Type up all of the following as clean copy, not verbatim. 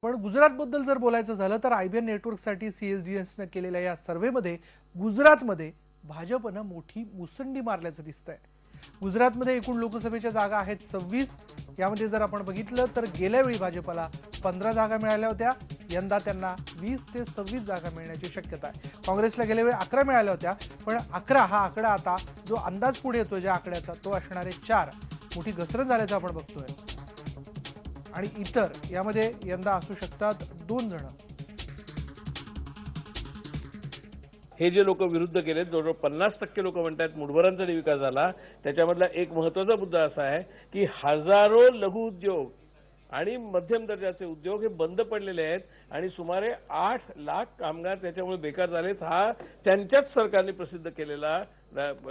पण गुजरातबद्दल जर बोलायचं झालं तर आयबीएन नेटवर्कसाठी सीएसडीएसनं केलेल्या या सर्व्हेमध्ये गुजरातमध्ये भाजपनं मोठी मुसंडी मारल्याचं दिसतंय। गुजरातमध्ये एकूण लोकसभेच्या जागा आहेत 26। यामध्ये जर आपण बघितलं तर गेल्या वेळी भाजपला 15 जागा मिळाल्या होत्या, यंदा त्यांना 20 ते 26 जागा मिळण्याची शक्यता आहे। काँग्रेसला गेल्या वेळी 11 मिळाल्या होत्या, पण 11 हा आकडा आता जो अंदाज पुढे येतोय ज्या आकड्याचा तो असणारे 4, मोठी घसरण झाल्याचं आपण बघतोय। आणि इतर यामध्ये यंदा असू शकतात 2 जण। हे जे लोक विरुद्ध केले जवळजवळ 50% लोक म्हणतात मुठभरांचा विकास झाला। त्याच्यामधला एक महत्त्वाचा मुद्दा असा आहे की हजारो लघु उद्योग आणि मध्यम दर्जाचे उद्योग हे बंद पडलेले आहेत आणि सुमारे 8 लाख कामगार त्याच्यामुळे बेकार झालेत। हा त्यांच्याच सरकारने प्रसिद्ध केलेला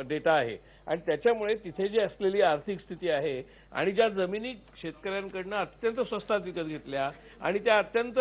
डेटा आहे आणि त्याच्यामुळे तिथे जी असलेली आर्थिक स्थिती आहे आणि ज्या जमिनी शेतकऱ्यांकडून अत्यंत स्वस्तात विकत घेतल्या आणि त्या अत्यंत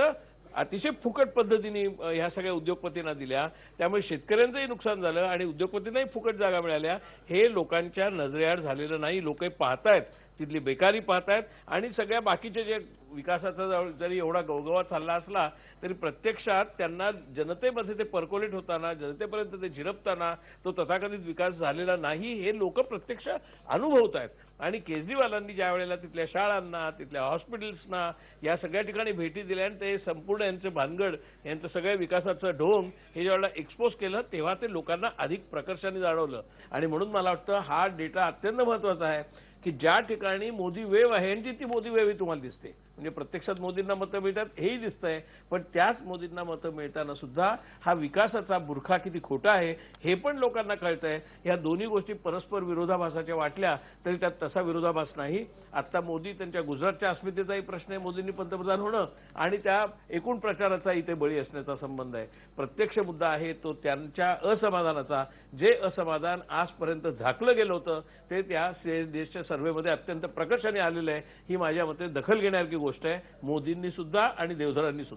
अतिशय फुकट पद्धतीने ह्या सगळ्या उद्योगपतींना दिल्या, त्यामुळे शेतकऱ्यांचंही नुकसान झालं आणि उद्योगपतींनाही फुकट जागा मिळाल्या। हे लोकांच्या नजरेआड झालेलं नाही। लोक पाहतायत, तिथली बेकारी पाहतायत आणि सगळ्या बाकीचे जे विकासाचा जरी एवढा गवगवा चालला असला तरी प्रत्यक्षात त्यांना जनतेमध्ये ते पर्कोलेट होताना, जनतेपर्यंत ते झिरपताना तो तथाकथित विकास झालेला नाही हे लोक प्रत्यक्ष अनुभवतायत। आणि केजरीवालांनी ज्या वेळेला तिथल्या शाळांना, तिथल्या हॉस्पिटल्सना या सगळ्या ठिकाणी भेटी दिल्या आणि ते संपूर्ण यांचं भानगड, यांचं सगळ्या विकासाचं ढोंग हे ज्यावेळेला एक्सपोज केलं तेव्हा ते लोकांना अधिक प्रकर्षाने जाणवलं। आणि म्हणून मला वाटतं हा डेटा अत्यंत महत्त्वाचा आहे की ज्या ठिकाणी मोदी वेव्ह आहे आणि ती मोदी वेव्ह तुम्हाला दिसते, म्हणजे प्रत्यक्षात मोदींना मतं मिळतात हेही दिसतंय, पण त्याच मोदींना मतं मिळताना सुद्धा हा विकासाचा बुरखा किती खोटा आहे हे पण लोकांना कळतंय। या दोन्ही गोष्टी परस्पर विरोधाभासाच्या वाटल्या तरी त्यात तसा विरोधाभास नाही। आता मोदी त्यांच्या गुजरातच्या अस्मितेचाही प्रश्न आहे, मोदींनी पंतप्रधान होणं आणि त्या एकूण प्रचाराचा इथे बळी असण्याचा संबंध आहे। प्रत्यक्ष मुद्दा आहे तो त्यांच्या असमाधानाचा, जे असमाधान आजपर्यंत झाकलं गेलं होतं ते त्या देशच्या सर्व्हेमध्ये अत्यंत प्रकर्षाने आलेलं आहे। ही माझ्या मते दखल घेण्यासारखी गोष्ट आहे, मोदींनी सुद्धा आणि देवधरांनी सुद्धा।